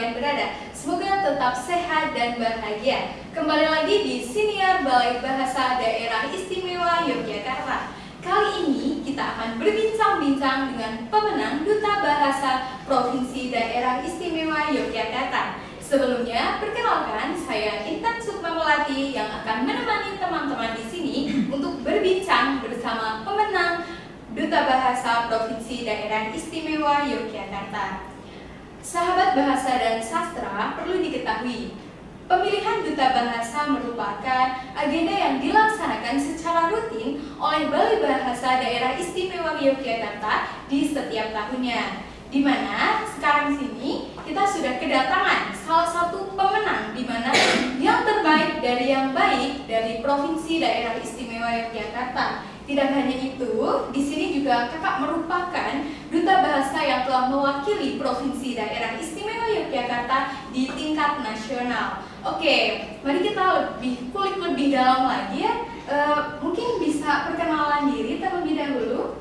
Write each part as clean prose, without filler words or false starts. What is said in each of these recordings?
kalian berada. Semoga tetap sehat dan bahagia. Kembali lagi di Siniar Balai Bahasa Daerah Istimewa Yogyakarta. Kali ini kita akan berbincang-bincang dengan pemenang Duta Bahasa Provinsi Daerah Istimewa Yogyakarta. Sebelumnya, perkenalkan saya Intan Sukma Melati yang akan menemani teman-teman di sini untuk berbincang bersama pemenang Duta Bahasa Provinsi Daerah Istimewa Yogyakarta. Sahabat bahasa dan sastra, perlu diketahui, pemilihan Duta Bahasa merupakan agenda yang dilaksanakan secara rutin oleh Balai Bahasa Daerah Istimewa Yogyakarta di setiap tahunnya. Di mana sekarang sini kita sudah kedatangan salah satu pemenang di mana yang terbaik dari yang baik dari Provinsi Daerah Istimewa Yogyakarta. Tidak hanya itu, di sini juga kakak merupakan Duta Bahasa yang telah mewakili Provinsi Daerah Istimewa Yogyakarta di tingkat nasional. Oke, mari kita kulik lebih dalam lagi ya. Mungkin bisa perkenalan diri terlebih dahulu.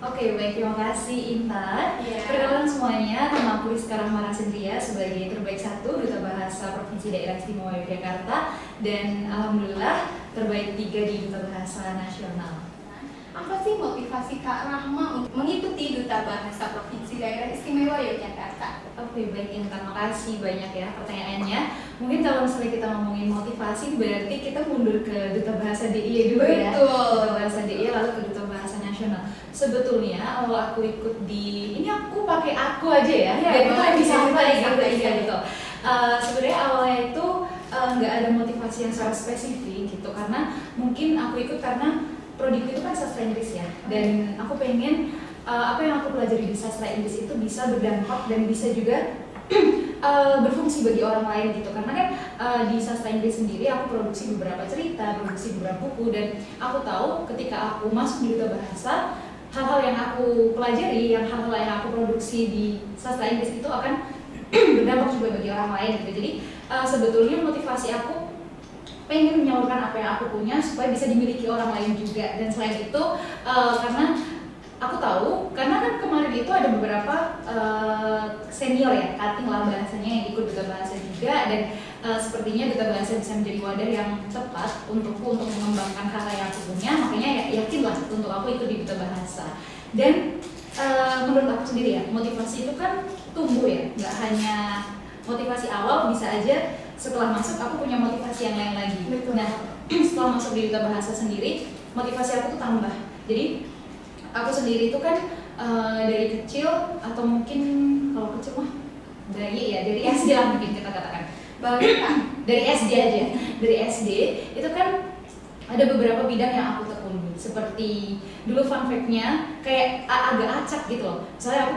Oke, baik, terima kasih Intan. Yeah. Perkenalan semuanya, nama aku Rizka Rahmara Sindria sebagai terbaik 1 Duta Bahasa Provinsi Daerah Istimewa Yogyakarta dan alhamdulillah terbaik 3 di Duta Bahasa Nasional. Apa sih motivasi Kak Rahma untuk mengikuti Duta Bahasa Provinsi Daerah Istimewa Yogyakarta? Oke, baik Intan, makasih banyak ya pertanyaannya. Mungkin kalau misalnya kita ngomongin motivasi, berarti kita mundur ke Duta Bahasa DIY dulu ya. Duta Bahasa DIY lalu ke Duta Bahasa Nasional. Sebetulnya awal aku ikut di, ini aku pakai aku aja ya, biar kita lebih santai gitu. Sebenarnya awalnya itu nggak ada motivasi yang secara spesifik gitu, karena mungkin aku ikut karena prodiku itu kan sastra Inggris ya, dan aku pengen apa yang aku pelajari di sastra Inggris itu bisa berdampak dan bisa juga berfungsi bagi orang lain gitu. Karena kan di sastra Inggris sendiri aku produksi beberapa cerita, produksi beberapa buku, dan aku tahu ketika aku masuk di Duta Bahasa, hal-hal yang aku pelajari, hal-hal yang aku produksi di sastra Inggris itu akan berdampak juga bagi orang lain gitu. Jadi sebetulnya motivasi aku pengen menyalurkan apa yang aku punya supaya bisa dimiliki orang lain juga. Dan selain itu karena aku tahu, karena kan kemarin itu ada beberapa senior ya, cutting lah bahasanya, yang ikut Duta Bahasa juga, dan sepertinya Duta Bahasa bisa menjadi wadah yang tepat untukku untuk mengembangkan hal yang aku punya. Makanya yakin lah untuk aku ikut di Duta Bahasa. Dan menurut aku sendiri ya, motivasi itu kan tumbuh ya, nggak hanya motivasi awal, bisa aja setelah masuk aku punya motivasi yang lain lagi. Betul. Nah, setelah masuk di Duta Bahasa sendiri, motivasi aku tuh tambah. Jadi aku sendiri itu kan dari kecil, atau mungkin kalau kecil mah dari SD lah mungkin kita katakan. Dari SD aja. Dari SD itu kan ada beberapa bidang yang aku tekuni. Seperti dulu fun fact-nya kayak agak acak gitu loh. Soalnya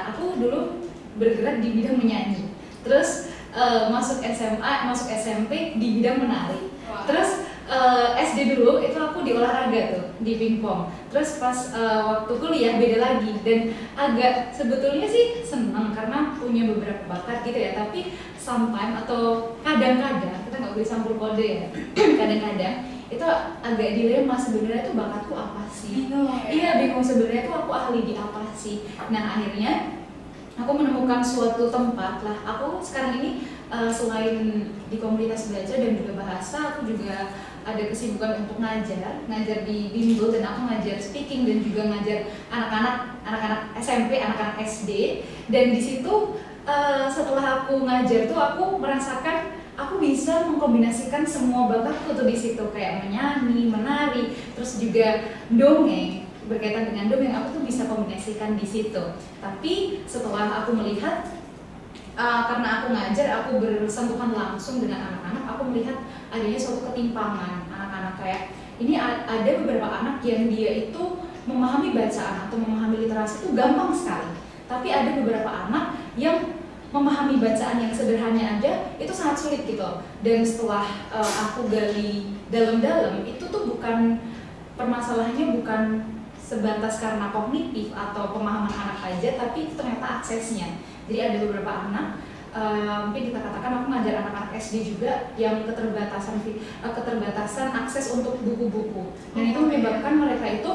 aku dulu bergerak di bidang menyanyi. Terus masuk SMA, masuk SMP di bidang menari. Wow. Terus SD dulu itu aku di olahraga tuh, di pingpong. Terus pas waktu kuliah beda lagi, dan agak sebetulnya sih senang karena punya beberapa bakat gitu ya. Tapi sometimes atau kadang-kadang kita nggak boleh campur kode ya. Kadang-kadang itu agak dilema, sebenarnya tuh bakatku apa sih? Iya, bingung sebenarnya tuh aku ahli di apa sih? Nah akhirnya aku menemukan suatu tempat lah. Aku sekarang ini selain di komunitas belajar dan juga bahasa, aku juga ada kesibukan untuk ngajar di bimbel, dan aku ngajar speaking dan juga ngajar anak-anak SMP, anak-anak SD. Dan di situ setelah aku ngajar tuh aku merasakan aku bisa mengkombinasikan semua bakatku tuh di situ, kayak menyanyi, menari, terus juga dongeng. Berkaitan dengan dongeng, aku tuh bisa kombinasikan di situ. Tapi setelah aku melihat, karena aku ngajar, aku bersentuhan langsung dengan anak-anak, aku melihat adanya suatu ketimpangan anak-anak. Kayak ini ada beberapa anak yang dia itu memahami bacaan atau memahami literasi itu gampang sekali, tapi ada beberapa anak yang memahami bacaan yang sederhana aja itu sangat sulit gitu. Dan setelah aku gali dalam-dalam, itu tuh permasalahannya bukan sebatas karena kognitif atau pemahaman anak aja, tapi itu ternyata aksesnya. Jadi ada beberapa anak, mungkin kita katakan aku ngajar anak-anak SD juga yang keterbatasan akses untuk buku-buku, dan itu menyebabkan mereka itu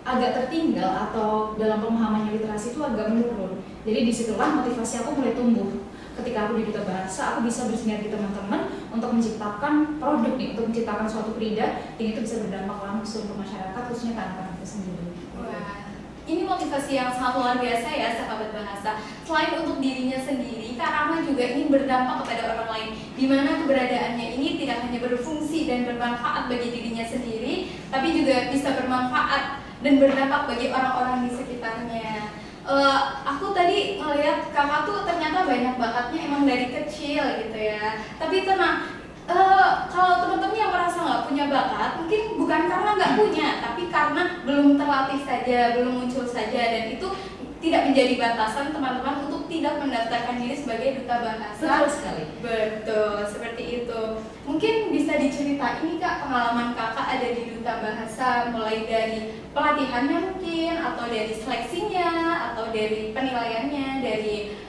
agak tertinggal atau dalam pemahamannya literasi itu agak menurun. Jadi disitulah motivasi aku mulai tumbuh. ketika aku di Duta Bahasa, aku bisa bersinergi teman-teman untuk menciptakan produk nih, untuk menciptakan suatu krida yang itu bisa berdampak langsung ke masyarakat, khususnya ke anak-anak itu sendiri. Wah, ini motivasi yang sangat luar biasa ya sahabat bahasa. Selain untuk dirinya sendiri, Kak Rahma juga ingin berdampak kepada orang lain, di mana keberadaannya ini tidak hanya berfungsi dan bermanfaat bagi dirinya sendiri, tapi juga bisa bermanfaat dan berdampak bagi orang-orang di sekitarnya. Aku tadi ngeliat kakak tuh ternyata banyak bakatnya emang dari kecil gitu ya. Tapi tenang, kalau teman-teman yang merasa nggak punya bakat, mungkin bukan karena nggak punya, tapi karena belum terlatih saja, belum muncul saja, dan itu tidak menjadi batasan teman-teman untuk tidak mendaftarkan diri sebagai duta bahasa. Betul sekali. Betul, seperti itu. Mungkin bisa diceritain nih Kak, pengalaman kakak ada di duta bahasa, mulai dari pelatihannya mungkin, atau dari seleksinya, atau dari penilaiannya, dari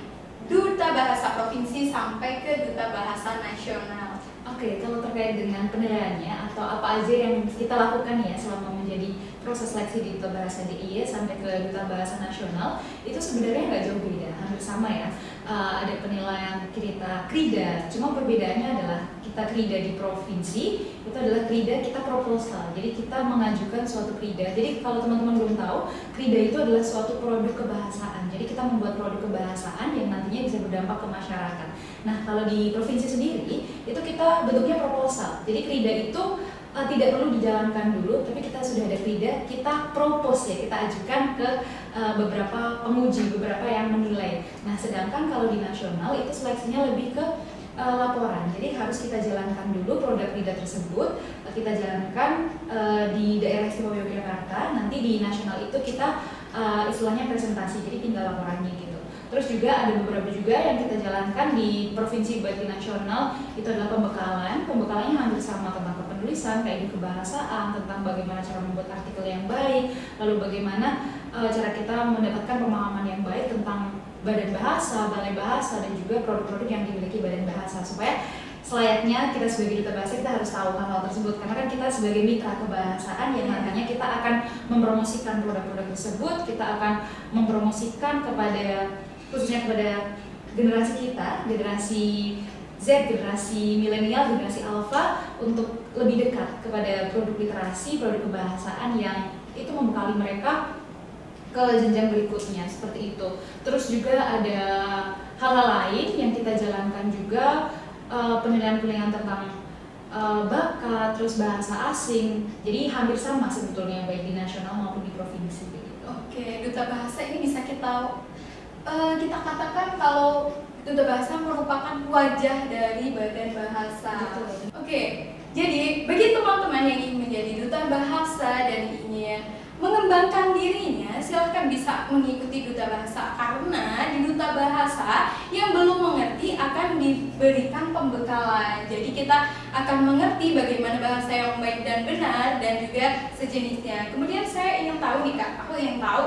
duta bahasa provinsi sampai ke duta bahasa nasional. Oke, kalau terkait dengan penilaiannya atau apa aja yang kita lakukan ya selama menjadi proses seleksi di Duta Bahasa DIY sampai ke Duta Bahasa Nasional, itu sebenarnya nggak jauh beda, hampir sama ya. Ada penilaian kita krida, cuma perbedaannya adalah kita krida di provinsi, itu adalah krida kita proposal. Jadi kita mengajukan suatu krida. Jadi kalau teman-teman belum tahu, krida itu adalah suatu produk kebahasaan. Jadi kita membuat produk kebahasaan yang nantinya bisa berdampak ke masyarakat. Nah, kalau di provinsi sendiri, itu kita bentuknya proposal. Jadi krida itu tidak perlu dijalankan dulu, tapi kita sudah ada krida, kita propose ya, kita ajukan ke beberapa penguji, beberapa yang menilai. Nah, sedangkan kalau di nasional itu seleksinya lebih ke laporan. Jadi harus kita jalankan dulu produk krida tersebut, kita jalankan di daerah istimewa Yogyakarta, nanti di nasional itu kita istilahnya presentasi, jadi tinggal laporannya gitu. Terus juga ada beberapa juga yang kita jalankan di provinsi baik di nasional, itu adalah pembekalan. Pembekalannya hampir sama tentang kepenulisan, kayak di kebahasaan, tentang bagaimana cara membuat artikel yang baik, lalu bagaimana cara kita mendapatkan pemahaman yang baik tentang badan bahasa, balai bahasa, dan juga produk-produk yang dimiliki badan bahasa, supaya selayaknya kita sebagai duta bahasa kita harus tahu hal-hal tersebut, karena kan kita sebagai mitra kebahasaan yang nantinya kita akan mempromosikan produk-produk tersebut, kita akan mempromosikan kepada khususnya kepada generasi kita, generasi Z, generasi milenial, generasi alpha, untuk lebih dekat kepada produk literasi, produk kebahasaan yang itu membekali mereka ke jenjang berikutnya, seperti itu. Terus juga ada hal-hal lain yang kita jalankan juga, penilaian-penilaian tentang bakat, terus bahasa asing. Jadi hampir sama sebetulnya baik di nasional maupun di provinsi. Oke, duta bahasa ini bisa kita katakan kalau duta bahasa merupakan wajah dari badan bahasa. Oke, jadi bagi teman-teman yang ingin menjadi duta bahasa dan ingin mengembangkan dirinya, silahkan bisa mengikuti duta bahasa, karena di duta bahasa yang belum mengerti akan diberikan pembekalan. Jadi kita akan mengerti bagaimana bahasa yang baik dan benar dan juga sejenisnya. Kemudian saya ingin tahu nih Kak, aku ingin tahu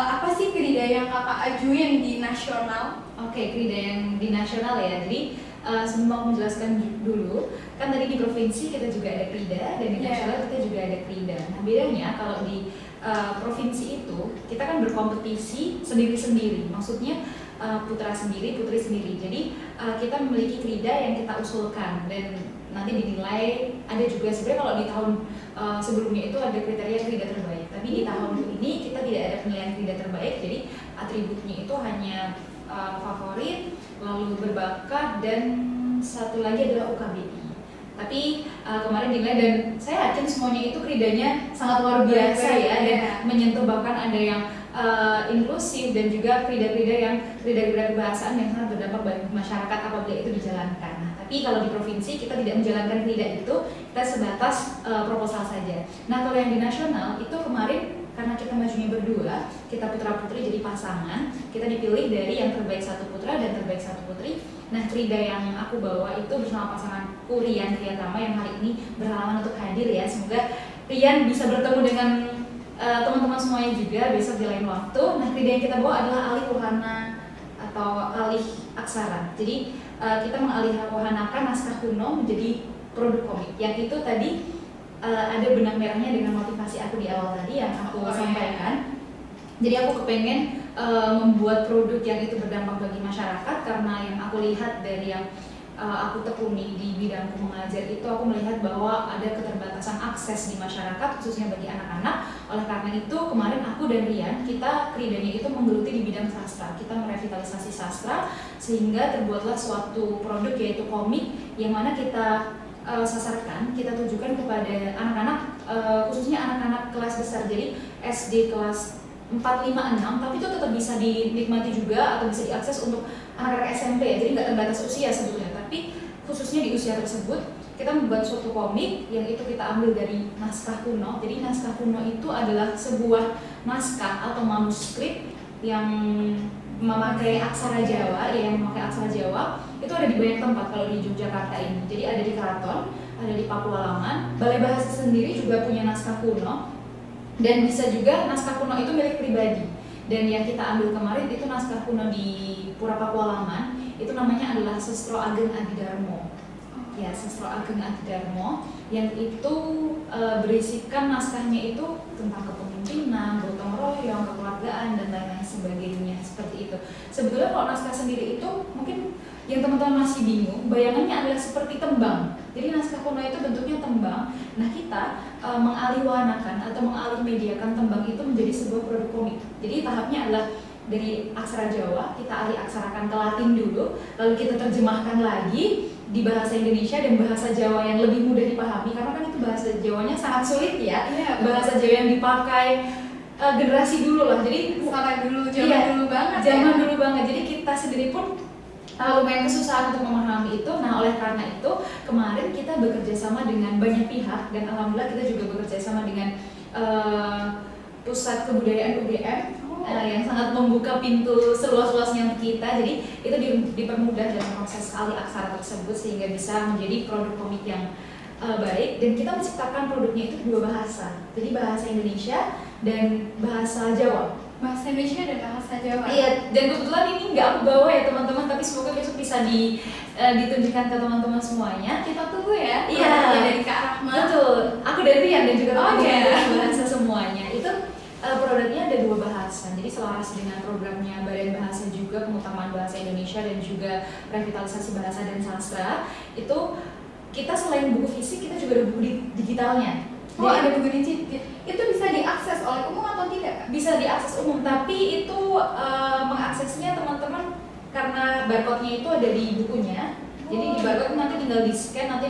apa sih krida yang kakak ajuin di nasional? Oke, krida yang di nasional ya. Jadi sebelum aku menjelaskan dulu, kan tadi di provinsi kita juga ada krida dan di nasional kita juga ada krida. Nah, bedanya kalau di provinsi itu kita kan berkompetisi sendiri-sendiri. Maksudnya putra sendiri, putri sendiri. Jadi kita memiliki krida yang kita usulkan dan nanti dinilai. Ada juga sebenarnya kalau di tahun sebelumnya itu ada kriteria krida terbaik. Tapi di tahun ini kita tidak ada penilaian krida terbaik. Jadi atributnya itu hanya favorit, lalu berbakat, dan satu lagi adalah UKBI. Tapi kemarin dinilai dan saya yakin semuanya itu kridanya sangat luar biasa ya, dan menyentuh, bahkan ada yang inklusif dan juga krida-krida yang krida-krida kebahasaan yang sangat berdampak bagi masyarakat apabila itu dijalankan. Nah, tapi kalau di provinsi kita tidak menjalankan krida itu, kita sebatas proposal saja. Nah, kalau yang di nasional itu kemarin karena kita majunya berdua, kita putra-putri jadi pasangan, kita dipilih dari yang terbaik satu putra dan terbaik satu putri. Nah, krida yang aku bawa itu bersama pasanganku Rian Triatama yang hari ini berhalangan untuk hadir ya. Semoga Rian bisa bertemu dengan teman-teman semuanya juga besok di lain waktu. Nah, krida yang kita bawa adalah alih wahana atau alih aksara. Jadi kita mengalih wahanakan naskah kuno menjadi produk komik. Yang itu tadi ada benang merahnya dengan motivasi aku di awal tadi yang aku sampaikan. Jadi aku kepengen membuat produk yang itu berdampak bagi masyarakat, karena yang aku lihat dari yang aku tekuni di bidangku mengajar itu, aku melihat bahwa ada keterbatasan akses di masyarakat khususnya bagi anak-anak. Oleh karena itu kemarin aku dan Rian, kita keridanya itu menggeluti di bidang sastra. Kita merevitalisasi sastra sehingga terbuatlah suatu produk yaitu komik yang mana kita sasarkan, kita tujukan kepada anak-anak, khususnya anak-anak kelas besar, jadi SD kelas 4, 5, 6, tapi itu tetap bisa dinikmati juga atau bisa diakses untuk anak-anak SMP ya, jadi nggak terbatas usia sebetulnya, tapi khususnya di usia tersebut kita membuat suatu komik yang itu kita ambil dari naskah kuno. Jadi naskah kuno itu adalah sebuah naskah atau manuskrip yang memakai aksara Jawa, itu ada di banyak tempat kalau di Yogyakarta ini. Jadi ada di Keraton, ada di Pakualaman, Balai Bahasa sendiri juga punya naskah kuno. Dan bisa juga naskah kuno itu milik pribadi. Dan yang kita ambil kemarin itu naskah kuno di Pura Pakualaman, itu namanya adalah Sestro Ageng Adidarmo. Ya, Sestro Ageng Adidarmo, yang itu berisikan naskahnya itu tentang kepemimpinan, gotong royong, kekeluargaan, dan lain-lain sebagainya, seperti itu. Sebetulnya kalau naskah sendiri itu mungkin yang teman-teman masih bingung, bayangannya adalah seperti tembang. Jadi naskah kuno itu bentuknya tembang. Nah, kita mengalihwanakan atau mengalihmediakan tembang itu menjadi sebuah produk komik. Jadi tahapnya adalah dari aksara Jawa, kita alih aksarakan ke Latin dulu, lalu kita terjemahkan lagi di bahasa Indonesia dan bahasa Jawa yang lebih mudah dipahami, karena kan itu bahasa Jawanya sangat sulit ya. Bahasa Jawa yang dipakai generasi dulu lah. Jadi zaman dulu banget. Jadi kita sendiri pun lumayan kesusahan untuk memahami itu. Nah, oleh karena itu kemarin kita bekerja sama dengan banyak pihak, dan alhamdulillah kita juga bekerja sama dengan Pusat Kebudayaan UGM yang sangat membuka pintu seluas-luasnya untuk kita. Jadi itu dipermudah dalam proses alih aksara tersebut sehingga bisa menjadi produk komik yang baik. Dan kita menciptakan produknya itu dua bahasa, jadi bahasa Indonesia dan bahasa Jawa. Bahasa Indonesia dan bahasa Jawa. Iya, dan kebetulan ini nggak aku bawa ya teman-teman, tapi semoga besok bisa ditunjukkan ke teman-teman semuanya. Kita tunggu ya. Iya. Dari Kak Rahma. Betul. Aku dari Rian dan juga bahasa semuanya. Itu produknya ada dua bahasa. Jadi selaras dengan programnya Badan Bahasa juga, pengutamaan bahasa Indonesia dan juga revitalisasi bahasa dan sastra. Itu kita selain buku fisik, kita juga ada buku digitalnya. Oh, ada buku digital. Itu bisa diakses oleh umum atau tidak? Bisa diakses umum, tapi itu mengaksesnya teman-teman karena barcode-nya itu ada di bukunya. Jadi di barcode nanti tinggal di-scan, nanti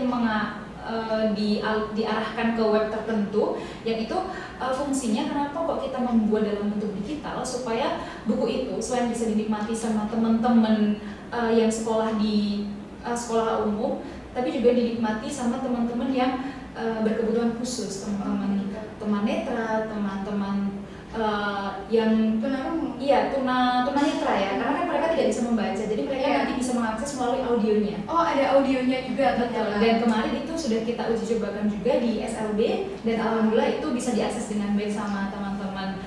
diarahkan ke web tertentu, yang itu fungsinya kenapa kok kita membuat dalam bentuk digital, supaya buku itu selain bisa dinikmati sama teman-teman yang sekolah di sekolah umum, tapi juga dinikmati sama teman-teman yang berkebutuhan khusus, teman-teman netra, teman-teman yang tunarungu. Iya, tunanetra ya, karena kan mereka tidak bisa membaca, jadi mereka nanti bisa mengakses melalui audionya. Oh, ada audionya juga. Betul. Dan kemarin itu sudah kita uji cobakan juga di SLB, dan alhamdulillah itu bisa diakses dengan baik sama teman-teman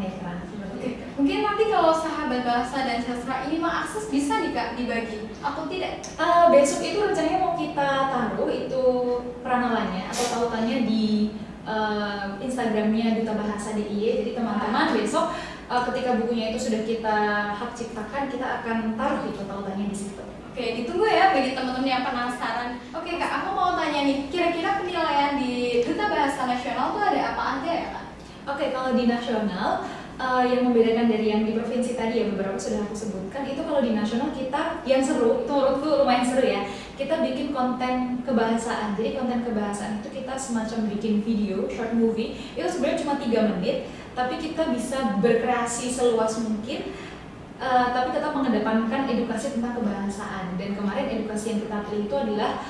netra. Oke. Mungkin nanti kalau sahabat bahasa dan sastra ini mengakses bisa nih Kak dibagi atau tidak? Besok itu rencananya mau kita taruh itu peranalannya atau tautannya di Instagramnya Duta Bahasa DIY. Jadi teman-teman besok ketika bukunya itu sudah kita hak ciptakan, kita akan taruh itu tautannya di situ. Oke, ditunggu ya bagi teman-teman yang penasaran. Oke Kak, aku mau tanya nih, kira-kira penilaian di Duta Bahasa Nasional tuh ada apa aja ya Kak? Oke, kalau di nasional yang membedakan dari yang di provinsi tadi ya, beberapa sudah aku sebutkan, itu kalau di nasional kita yang seru, itu menurutku lumayan seru ya, kita bikin konten kebahasaan. Jadi konten kebahasaan itu kita semacam bikin video, short movie, itu sebenarnya cuma 3 menit, tapi kita bisa berkreasi seluas mungkin, tapi tetap mengedepankan edukasi tentang kebahasaan. Dan kemarin edukasi yang kita pilih itu adalah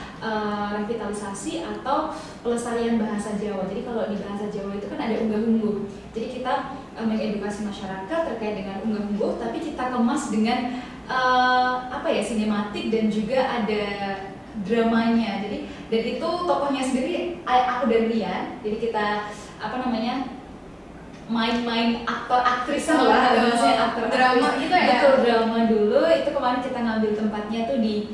revitalisasi atau pelestarian bahasa Jawa. Jadi kalau di bahasa Jawa itu kan ada unggah-ungguh. Jadi kita mengedukasi masyarakat terkait dengan unggah-ungguh, tapi kita kemas dengan sinematik dan juga ada dramanya. Jadi dan itu tokohnya sendiri aku dan Rian. Jadi kita main-main aktor aktris lah, aktor drama gitu ya. Betul, drama dulu. Itu kemarin kita ngambil tempatnya tuh di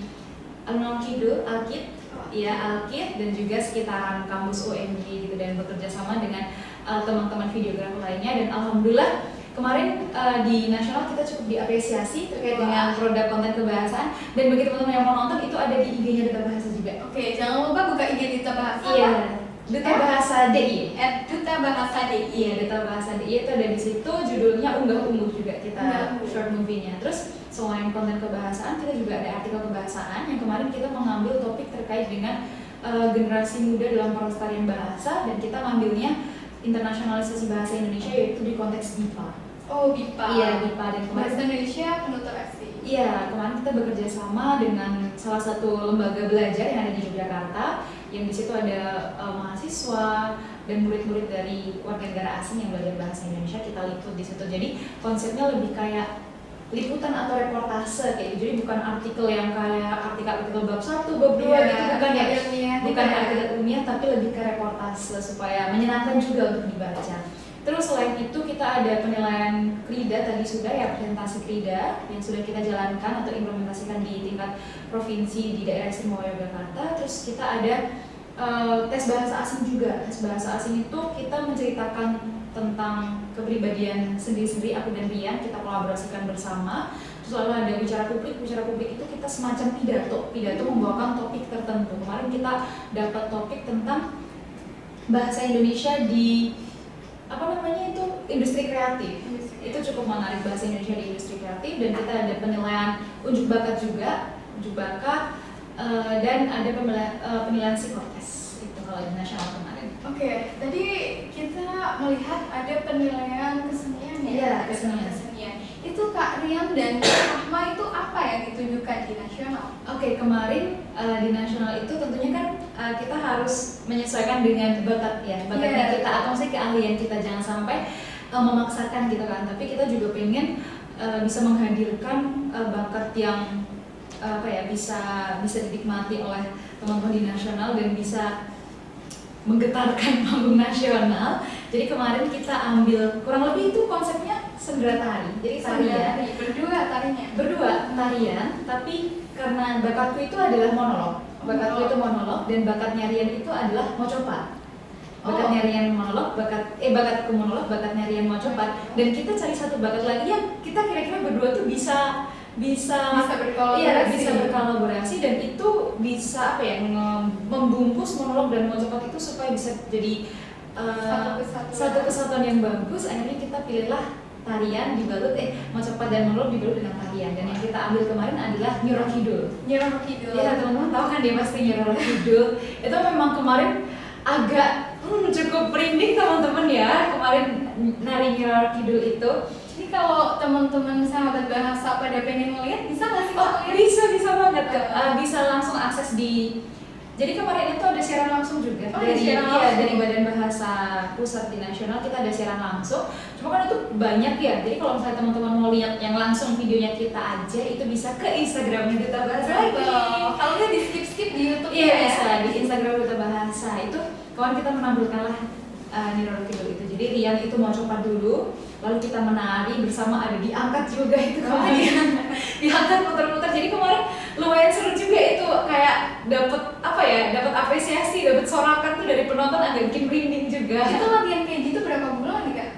Alkit dan juga sekitaran kampus UNJ gitu, dan bekerja sama dengan teman-teman videografer lainnya, dan alhamdulillah kemarin di nasional kita cukup diapresiasi terkait dengan produk konten kebahasaan, dan bagi teman-teman yang mau nonton itu ada di IG-nya Duta Bahasa juga. Oke, jangan lupa buka IG Duta Bahasa. Iya, Duta Bahasa DI. Duta Bahasa DI. Iya, Duta Bahasa DI itu ada di situ, judulnya unggah-ungguh juga kita short movie-nya. Terus selain konten kebahasaan, kita juga ada artikel kebahasaan yang kemarin kita mengambil topik terkait dengan generasi muda dalam pelestarian bahasa, dan kita ngambilnya internasionalisasi bahasa Indonesia, yaitu di konteks BIPA. Oh, BIPA. Iya, BIPA. Dan kemarin Bahasa Indonesia Penutur Asli. Iya, kemarin kita bekerja sama dengan salah satu lembaga belajar yang ada di Yogyakarta, yang di situ ada mahasiswa dan murid-murid dari warga negara asing yang belajar bahasa Indonesia, kita liput di situ. Jadi konsepnya lebih kayak liputan atau reportase kayak gitu. Jadi bukan artikel yang kayak artikel bab 1, bab 2 gitu, bukan ya. Bukan artikel ilmiah, tapi lebih ke reportase supaya menyenangkan juga untuk dibaca. Terus selain itu kita ada penilaian KRIDA tadi sudah ya, presentasi KRIDA yang sudah kita jalankan atau implementasikan di tingkat provinsi di daerah istimewa Yogyakarta. Terus kita ada tes bahasa asing juga. Tes bahasa asing itu kita menceritakan tentang kepribadian sendiri-sendiri, aku dan Rian, kita kolaborasikan bersama. Terus lalu ada bicara publik itu kita semacam pidato membawakan topik tertentu. Kemarin kita dapat topik tentang bahasa Indonesia di industri kreatif. Itu cukup menarik, bahasa Indonesia di industri kreatif, dan kita ada penilaian unjuk bakat juga, dan ada penilaian psikotes itu kalau di nasional kemarin. Oke, tadi kita melihat ada penilaian kesenian ya? Iya, kesenian. Itu Kak Rian dan Kak Rahma itu apa yang ditunjukkan di nasional? Oke, kemarin di nasional itu tentunya kan kita harus menyesuaikan dengan bakatnya kita, atau maksudnya keahlian kita, jangan sampai memaksakan gitu kan. Tapi kita juga pengen bisa menghadirkan bakat yang bisa dinikmati oleh teman-teman di nasional dan bisa menggetarkan panggung nasional. Jadi kemarin kita ambil kurang lebih itu konsepnya sendera tari. Jadi tarian berdua tarian, tapi karena bakatku itu adalah monolog. Dan bakatnya Rian itu adalah mocopat. Bakatnya Rian monolog, bakatku monolog, bakatnya Rian mocopat. Dan kita cari satu bakat lagi yang kita kira-kira berdua tuh bisa berkolaborasi, dan itu bisa membungkus monolog dan mocopat itu supaya bisa jadi satu kesatuan yang bagus. Akhirnya kita pilihlah tarian dibalut mocopat dan monolog dibalut dengan tarian, dan yang kita ambil kemarin adalah Nyi Roro Kidul. Iya, teman-teman tahu kan dia pasti Nyi Roro Kidul. Itu memang kemarin agak cukup merinding teman-teman ya, kemarin nari Nyi Roro Kidul itu. Ini kalau teman-teman sahabat bahasa pada pengen ngeliat, bisa nggak sih? Bisa banget. Bisa langsung akses di. Jadi kemarin itu ada siaran langsung juga dari Badan Bahasa Pusat di nasional, kita ada siaran langsung. Cuma kan itu banyak ya. Jadi kalau misalnya teman-teman mau lihat yang langsung videonya kita aja, itu bisa ke Instagramnya Duta Bahasa. Kalau nggak di skip di YouTube. Iya, bisa di Instagram Duta Bahasa. Itu kemarin kita menampilkanlah Nyi Roro Kidul itu. Jadi Rian itu mau coba dulu, lalu kita menari bersama, ada diangkat juga itu kemudian diangkat muter-muter. Jadi kemarin lumayan seru juga itu, kayak dapat apresiasi, dapat sorakan tuh dari penonton, agak bikin merinding juga. Itu latihan kayak gitu berapa bulan nih Kak?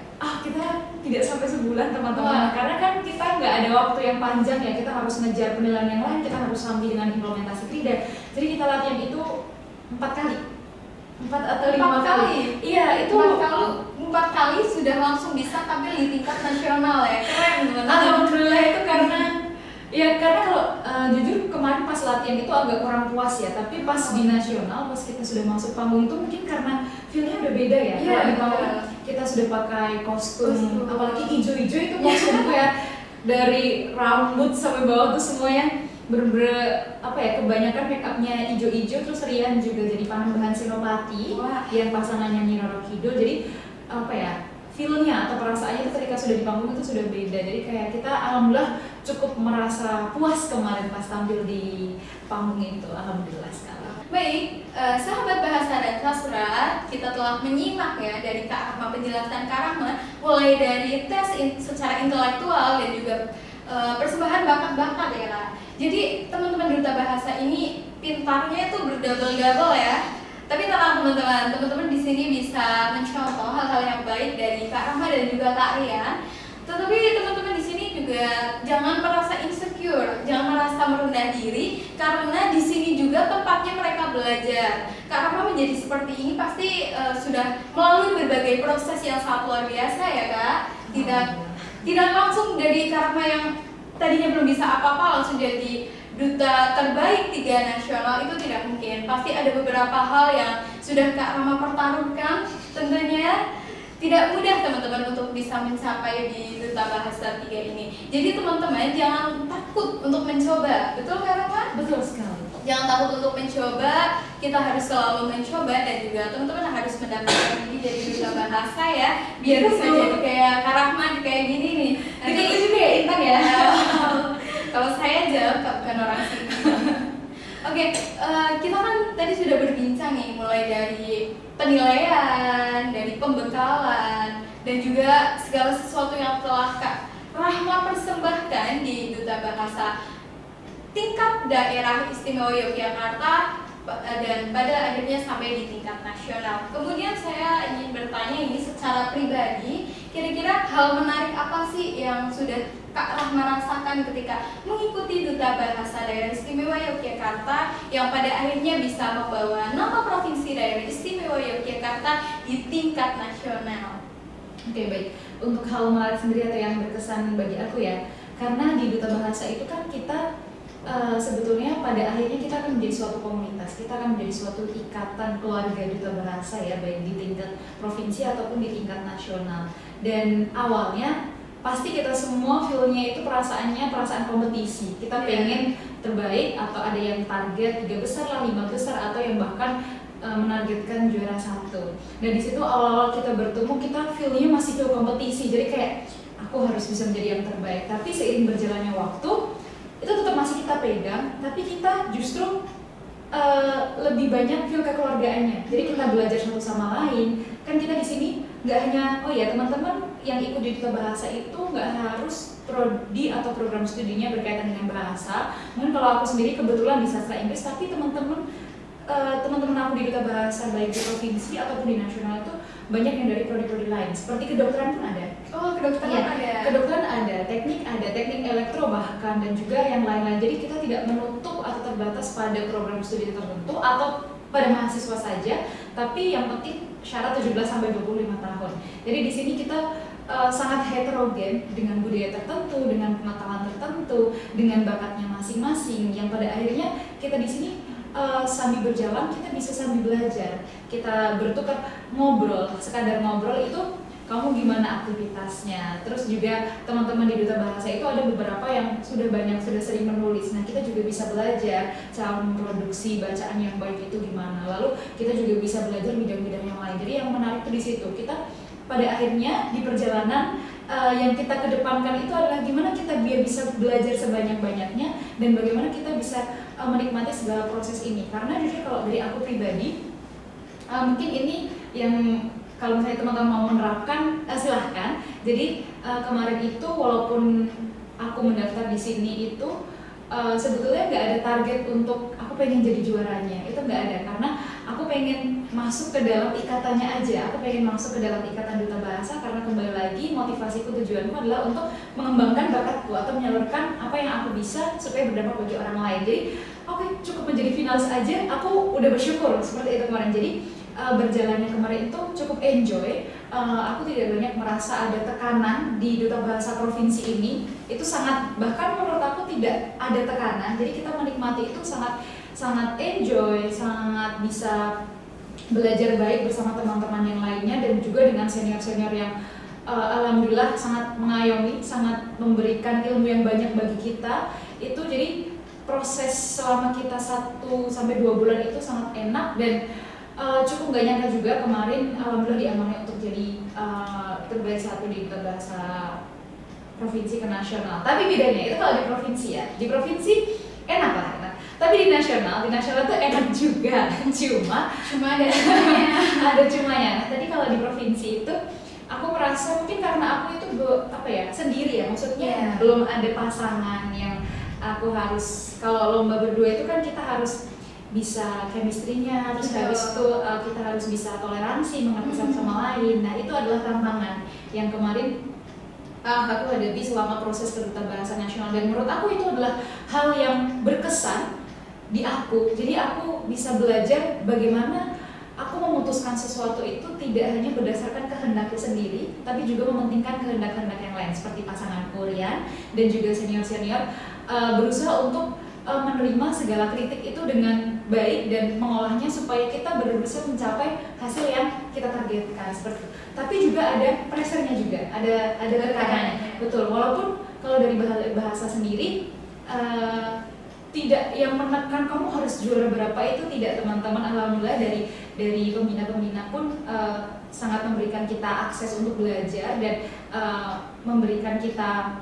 Kita tidak sampai sebulan teman-teman, karena kan kita nggak ada waktu yang panjang ya, kita harus ngejar penilaian yang lain, kita harus sambil dengan implementasi KRIDA. Jadi kita latihan itu 4 atau 5 kali. Iya, itu 4 kali sudah langsung bisa tampil di tingkat nasional ya. Keren banget. Alhamdulillah, itu karena kalau jujur kemarin pas latihan itu agak kurang puas ya, tapi pas di nasional, pas kita sudah masuk panggung itu mungkin karena feel-nya udah beda ya. Iya, di panggung kita sudah pakai kostum. Apalagi hijau-hijau itu kostum kayak dari rambut sampai bawah tuh semuanya kebanyakan make upnya hijau-hijau. Terus Rian juga jadi Panembahan Senopati yang pasangannya Nyi Roro Kidul. Jadi feel-nya atau perasaannya itu ketika sudah di panggung itu sudah beda. Jadi kayak kita alhamdulillah cukup merasa puas kemarin pas tampil di panggung itu, alhamdulillah sekali. Baik, sahabat bahasa dan sastra, kita telah menyimak ya dari Kak Rahma, penjelasan Kak Rahma mulai dari tes secara intelektual dan juga persembahan bakat-bakat ya Kak. Jadi teman-teman Duta Bahasa ini pintarnya itu berdouble-double ya. Tapi tenang teman-teman di sini bisa mencontoh hal-hal yang baik dari Kak Rahma dan juga Kak Rian. Tetapi teman-teman di sini juga jangan merasa insecure, jangan merasa merendah diri, karena di sini juga tempatnya mereka belajar. Kak Rahma menjadi seperti ini pasti sudah melalui berbagai proses yang sangat luar biasa ya Kak. Tidak langsung dari Kak Rahma yang tadinya belum bisa apa-apa langsung jadi duta terbaik 3 nasional, itu tidak mungkin. Pasti ada beberapa hal yang sudah Kak Rahma pertaruhkan. Tentunya tidak mudah teman-teman untuk bisa mencapai di duta bahasa 3 ini. Jadi teman-teman jangan takut untuk mencoba. Betul Kak Rahma? Betul sekali. Jangan takut untuk mencoba, kita harus selalu mencoba, dan juga teman-teman harus mendaftarkan diri jadi duta bahasa ya, biar bisa jadi kayak Kak Rahma kayak gini nih. Nanti itu juga ya Intan ya. Kalau saya jawab bukan orang sini. Oke, kita kan tadi sudah berbincang nih, mulai dari penilaian, dari pembekalan, dan juga segala sesuatu yang telah Kak Rahma persembahkan di duta bahasa tingkat daerah istimewa Yogyakarta dan pada akhirnya sampai di tingkat nasional. Kemudian saya ingin bertanya ini secara pribadi, kira-kira hal menarik apa sih yang sudah Kak Rahma rasakan ketika mengikuti duta bahasa daerah istimewa Yogyakarta yang pada akhirnya bisa membawa nama provinsi daerah istimewa Yogyakarta di tingkat nasional? Oke, baik. Untuk hal menarik sendiri atau yang berkesan bagi aku ya, karena di duta bahasa itu kan kita sebetulnya pada akhirnya kita akan menjadi suatu komunitas, kita akan menjadi suatu ikatan keluarga duta bahasa ya, baik di tingkat provinsi ataupun di tingkat nasional. Dan awalnya pasti kita semua feel-nya itu perasaan kompetisi. Kita pengen terbaik, atau ada yang target 3 besar lah, 5 besar, atau yang bahkan menargetkan juara 1. Dan di situ awal-awal kita bertemu, kita feel-nya masih feel kompetisi. Jadi kayak aku harus bisa menjadi yang terbaik. Tapi seiring berjalannya waktu, itu tetap masih kita pegang, tapi kita justru lebih banyak feel kekeluargaannya. Jadi kita belajar satu sama lain. Kan kita di sini nggak hanya, oh ya teman-teman yang ikut di duta bahasa itu nggak harus prodi atau program studinya berkaitan dengan bahasa. Mungkin kalau aku sendiri kebetulan di sastra Inggris, tapi teman-teman aku di duta bahasa baik di provinsi ataupun di nasional itu banyak yang dari prodi-prodi lain. Seperti kedokteran pun ada. Oh, kedokteran ya, ada. Kedokteran ada, teknik elektro bahkan, dan juga yang lain-lain. Jadi kita tidak menutup atau terbatas pada program studi tertentu atau pada mahasiswa saja, tapi yang penting syarat 17 sampai 25 tahun. Jadi di sini kita sangat heterogen dengan budaya tertentu, dengan pengetahuan tertentu, dengan bakatnya masing-masing, yang pada akhirnya kita di sini sambil berjalan kita bisa sambil belajar, kita bertukar ngobrol, sekadar ngobrol itu kamu gimana aktivitasnya. Terus juga teman-teman di duta bahasa itu ada beberapa yang sudah sering menulis. Nah kita juga bisa belajar cara memproduksi bacaan yang baik itu gimana. Lalu kita juga bisa belajar bidang-bidang yang lain. Jadi yang menarik itu di situ. Kita pada akhirnya di perjalanan yang kita kedepankan itu adalah gimana kita biar bisa belajar sebanyak-banyaknya dan bagaimana kita bisa menikmati segala proses ini. Karena jujur kalau dari aku pribadi, mungkin ini yang kalau misalnya teman-teman mau menerapkan, silahkan. Jadi kemarin itu walaupun aku mendaftar di sini itu sebetulnya nggak ada target untuk aku pengen jadi juaranya, itu nggak ada, karena aku pengen masuk ke dalam ikatannya aja. Aku pengen masuk ke dalam ikatan duta bahasa karena kembali lagi motivasiku, tujuanku adalah untuk mengembangkan bakatku atau menyalurkan apa yang aku bisa supaya berdampak bagi orang lain. Jadi oke, cukup menjadi finalis aja, aku udah bersyukur seperti itu kemarin. Jadi berjalannya kemarin itu cukup enjoy. Aku tidak banyak merasa ada tekanan di duta bahasa provinsi ini. Itu sangat, bahkan menurut aku tidak ada tekanan. Jadi kita menikmati itu sangat enjoy, sangat bisa belajar baik bersama teman-teman yang lainnya, dan juga dengan senior-senior yang alhamdulillah sangat mengayomi, sangat memberikan ilmu yang banyak bagi kita. Itu jadi proses selama kita 1 sampai 2 bulan itu sangat enak, dan cukup gak nyangka juga kemarin alhamdulillah diamanai untuk jadi terbaik 1 di duta bahasa provinsi ke nasional. Tapi bedanya itu kalau di provinsi ya, di provinsi enak lah, enak. Tapi di nasional tuh enak juga, cuma ada ada cumanya. Nah tadi kalau di provinsi itu aku merasa mungkin karena aku itu sendiri ya, maksudnya belum ada pasangan yang aku harus, kalau lomba berdua itu kan kita harus bisa chemistry-nya, terus habis itu kita harus bisa toleransi, mengerti satu sama lain. Nah itu adalah tantangan yang kemarin aku hadapi selama proses kedutaan bahasa nasional, dan menurut aku itu adalah hal yang berkesan di aku. Jadi aku bisa belajar bagaimana aku memutuskan sesuatu itu tidak hanya berdasarkan kehendakku sendiri, tapi juga mementingkan kehendak-kehendak yang lain seperti pasanganku Rian dan juga senior-senior, berusaha untuk menerima segala kritik itu dengan baik dan mengolahnya supaya kita benar-benar mencapai hasil yang kita targetkan seperti itu. Tapi juga ada pressure-nya juga, ada tekanannya. Betul, walaupun kalau dari bahasa sendiri tidak yang menekan kamu harus juara berapa itu tidak, teman-teman. Alhamdulillah dari pembina-pembina pun sangat memberikan kita akses untuk belajar dan memberikan kita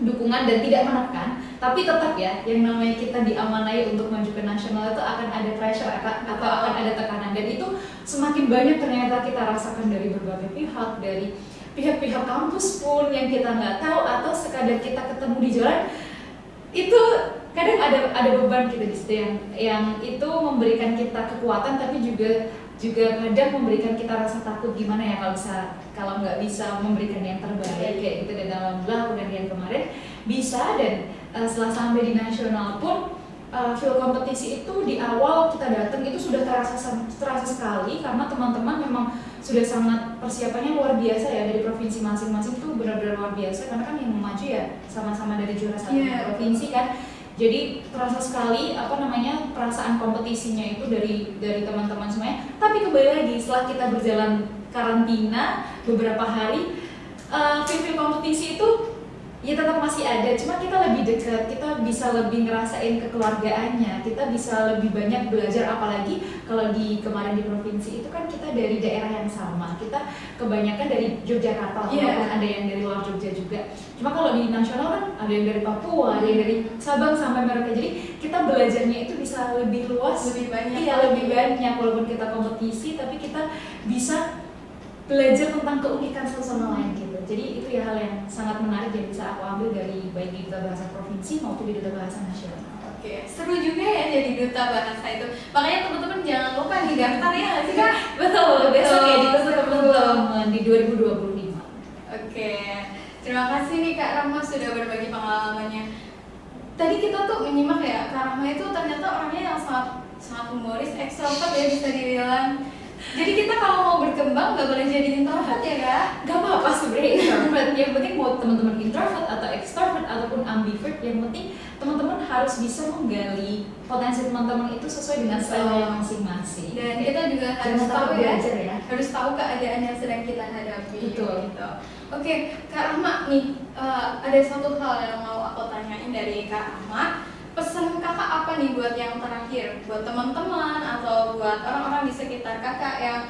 dukungan dan tidak menekan, tapi tetap ya yang namanya kita diamanai untuk maju ke nasional itu akan ada pressure atau akan ada tekanan, dan itu semakin banyak ternyata kita rasakan dari berbagai pihak, dari pihak-pihak kampus pun yang kita nggak tahu, atau sekadar kita ketemu di jalan itu kadang ada beban kita di situ yang itu memberikan kita kekuatan, tapi juga kadang memberikan kita rasa takut gimana ya kalau nggak bisa memberikan yang terbaik kayak gitu. Dan alhamdulillah aku dan Rian kemarin bisa, dan setelah sampai di nasional pun feel kompetisi itu di awal kita datang itu sudah terasa sekali, karena teman-teman memang sudah sangat persiapannya luar biasa ya, dari provinsi masing-masing itu benar-benar luar biasa, karena kan yang maju ya sama-sama dari juara satu provinsi kan. Jadi terasa sekali perasaan kompetisinya itu dari teman-teman semuanya. Tapi kembali lagi setelah kita berjalan karantina beberapa hari, feel kompetisi itu ya tetap masih ada, cuma kita lebih dekat, kita bisa lebih ngerasain kekeluargaannya, kita bisa lebih banyak belajar. Apalagi kalau kemarin di provinsi itu kan kita dari daerah yang sama, kita kebanyakan dari Yogyakarta, walaupun ada yang dari luar Jogja juga. Cuma kalau di nasional kan ada yang dari Papua, ada yang dari Sabang sampai Merauke, jadi kita belajarnya itu bisa lebih luas, lebih banyak. Iya, lebih banyak. Walaupun kita kompetisi, tapi kita bisa belajar tentang keunikan satu sama lain gitu. Jadi itu ya hal yang sangat menarik yang bisa aku ambil dari baik di Duta Bahasa Provinsi maupun di Duta Bahasa Nasional. Oke, seru juga ya jadi duta bahasa itu. Makanya teman-teman jangan lupa di daftar ya nggak sih Kak? Betul, besok ya ditunggu teman-teman di 2025. Oke, terima kasih nih Kak Rahma sudah berbagi pengalamannya. Tadi kita tuh menyimak ya, Kak Rahma itu ternyata orangnya yang sangat humoris, ekstrovert ya bisa dibilang. Jadi kita kalau mau berkembang nggak boleh jadi introvert ya Kak? Gak apa-apa sebenarnya introvert, yang penting mau teman-teman introvert atau extrovert ataupun ambivert, yang penting teman-teman harus bisa menggali potensi teman-teman itu sesuai dengan style masing-masing. Dan kita juga harus tahu belajar ya, harus tahu keadaan yang sedang kita hadapi. Betul. Gitu. Oke, Kak Rahma nih ada satu hal yang mau aku tanyain dari Kak Rahma. Pesan kakak apa nih buat yang terakhir, buat teman-teman atau buat orang-orang di sekitar kakak yang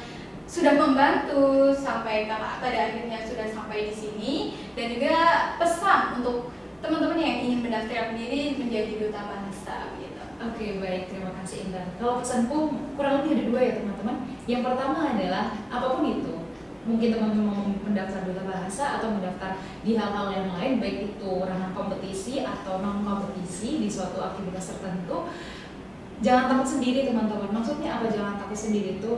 sudah membantu sampai kakak pada akhirnya sudah sampai di sini, dan juga pesan untuk teman-teman yang ingin mendaftarkan diri menjadi duta bahasa gitu. Oke, baik, terima kasih Intan. Kalau pesanku kurang lebih ada dua ya teman-teman. Yang pertama adalah apapun itu, mungkin teman-teman mau mendaftar duta bahasa atau mendaftar di hal-hal yang lain, baik itu ranah kompetisi atau non kompetisi di suatu aktivitas tertentu, jangan takut sendiri teman-teman. Maksudnya apa jangan takut sendiri itu?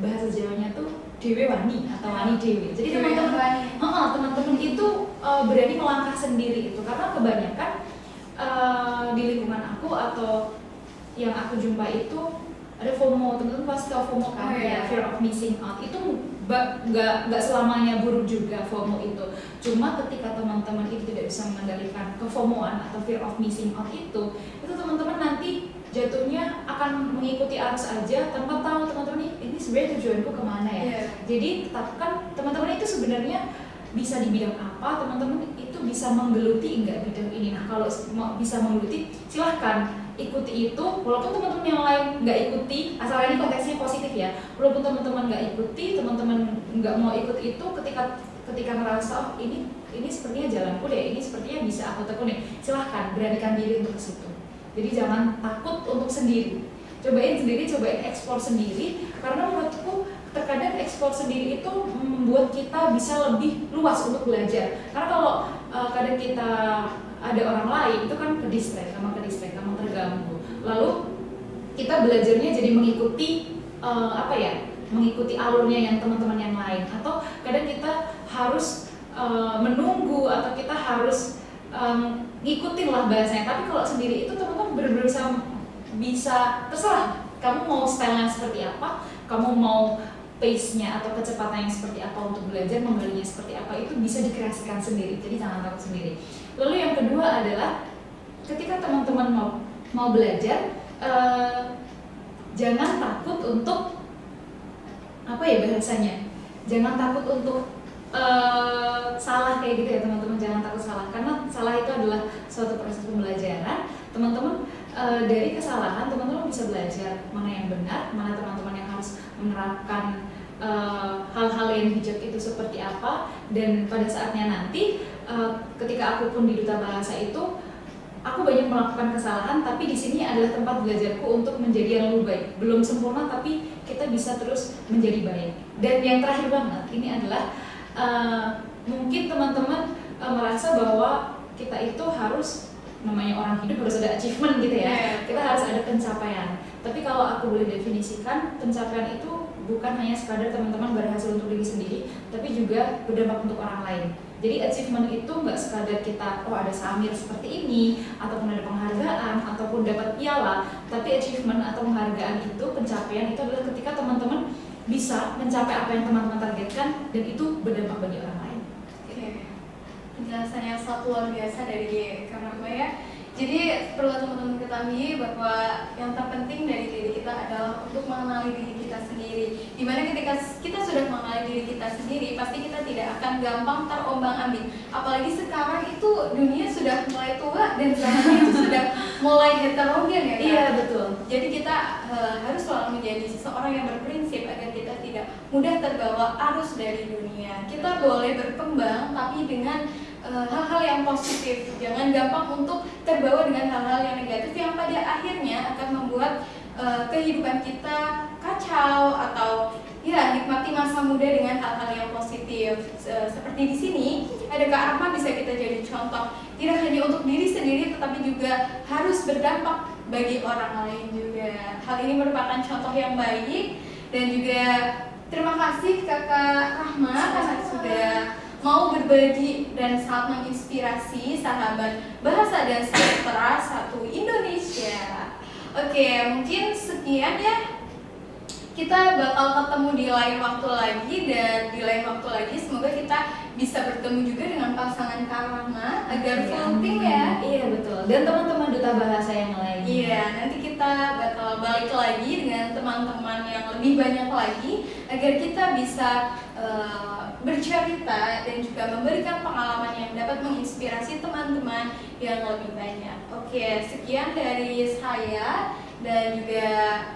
Bahasa Jawanya tuh dewe wani atau wani dewe. Jadi teman-teman itu berani melangkah sendiri itu, karena kebanyakan di lingkungan aku atau yang aku jumpai itu ada FOMO. Teman-teman pasti tahu FOMO kan, ya, fear of missing out. Itu nggak selamanya buruk juga FOMO itu. Cuma ketika teman-teman itu tidak bisa mengendalikan kefomoan atau fear of missing out itu teman-teman nanti jatuhnya akan mengikuti arus aja tanpa tahu teman-teman ini sebenarnya tujuanku kemana ya. Jadi tetapkan teman-teman itu sebenarnya bisa di bidang apa, teman-teman itu bisa menggeluti enggak bidang ini. Nah kalau mau bisa menggeluti silahkan ikuti itu, walaupun teman-teman yang lain nggak ikuti, asal ini konteksnya positif ya. Walaupun teman-teman nggak ikuti, teman-teman nggak mau ikut itu, ketika merasa oh ini sepertinya jalanku deh, ini sepertinya bisa aku tekuni, silahkan beranikan diri untuk ke situ. Jadi jangan takut untuk sendiri, cobain sendiri, cobain eksplor sendiri, karena menurutku terkadang eksplor sendiri itu membuat kita bisa lebih luas untuk belajar. Karena kalau kadang kita ada orang lain itu kan ke distract, kamu terganggu. Lalu kita belajarnya jadi mengikuti mengikuti alurnya yang teman-teman yang lain, atau kadang kita harus menunggu atau kita harus ngikutin lah bahasanya. Tapi kalau sendiri itu teman-teman berusaha bisa terserah kamu mau stylenya seperti apa, kamu mau pace-nya atau kecepatannya seperti apa untuk belajar, membelinya seperti apa, itu bisa dikreasikan sendiri, jadi jangan takut sendiri. Lalu yang kedua adalah ketika teman-teman mau belajar, jangan takut untuk apa ya bahasanya, jangan takut untuk salah kayak gitu ya teman-teman, jangan takut salah, karena salah itu adalah suatu proses pembelajaran. Teman-teman dari kesalahan teman-teman bisa belajar mana yang benar, mana teman-teman yang harus menerapkan hal-hal yang bijak itu seperti apa. Dan pada saatnya nanti ketika aku pun di Duta Bahasa itu aku banyak melakukan kesalahan, tapi di sini adalah tempat belajarku untuk menjadi yang lebih baik. Belum sempurna tapi kita bisa terus menjadi baik. Dan yang terakhir banget ini adalah mungkin teman-teman merasa bahwa kita itu harus, namanya orang hidup harus ada achievement gitu ya, kita harus ada pencapaian. Tapi kalau aku boleh definisikan, pencapaian itu bukan hanya sekadar teman-teman berhasil untuk diri sendiri, tapi juga berdampak untuk orang lain. Jadi achievement itu nggak sekadar kita, oh ada samir seperti ini, ataupun ada penghargaan, ataupun dapat piala. Tapi achievement atau penghargaan itu, pencapaian itu adalah ketika teman-teman bisa mencapai apa yang teman-teman targetkan, dan itu berdampak bagi orang lain. Penjelasan yang sangat luar biasa dari Kak Rahma ya. Jadi perlu teman-teman ketahui bahwa yang terpenting dari diri kita adalah untuk mengenali diri kita sendiri. Dimana ketika kita sudah mengenali diri kita sendiri, pasti kita tidak akan gampang terombang-ambing. Apalagi sekarang itu dunia sudah mulai tua dan zamannya itu sudah mulai heterogen ya Kak? Iya betul. Jadi kita harus selalu menjadi seseorang yang berprinsip agar kita tidak mudah terbawa arus dari dunia. Kita boleh berkembang tapi dengan hal-hal yang positif, jangan gampang untuk terbawa dengan hal-hal yang negatif yang pada akhirnya akan membuat kehidupan kita kacau, atau ya nikmati masa muda dengan hal-hal yang positif. Seperti di sini ada Kak Rahma, bisa kita jadi contoh tidak hanya untuk diri sendiri tetapi juga harus berdampak bagi orang lain juga. Hal ini merupakan contoh yang baik, dan juga terima kasih Kakak Rahma karena sudah mau berbagi dan sangat menginspirasi sahabat Bahasa dan Sastra satu Indonesia. Oke, mungkin sekian ya. Kita bakal ketemu di lain waktu lagi, dan di lain waktu lagi semoga kita bisa bertemu juga dengan pasangan Kak Rahma agar full team ya. Iya betul. Dan teman-teman Duta Bahasa yang lain. Iya, nanti kita bakal balik lagi dengan teman-teman yang lebih banyak lagi agar kita bisa bercerita dan juga memberikan pengalaman yang dapat menginspirasi teman-teman yang lebih banyak. Oke, sekian dari saya dan juga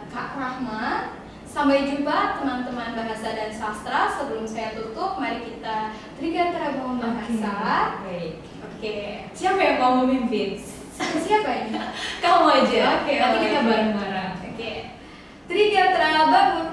Kak Rahma. Sampai jumpa teman-teman Bahasa dan Sastra. Sebelum saya tutup, mari kita Trigatara Bangun Bahasa. Oke. Siapa yang mau memimpin? Siapa ini? Kamu aja. Oke, nanti kita bareng-bareng. Oke. Trigatara Bangun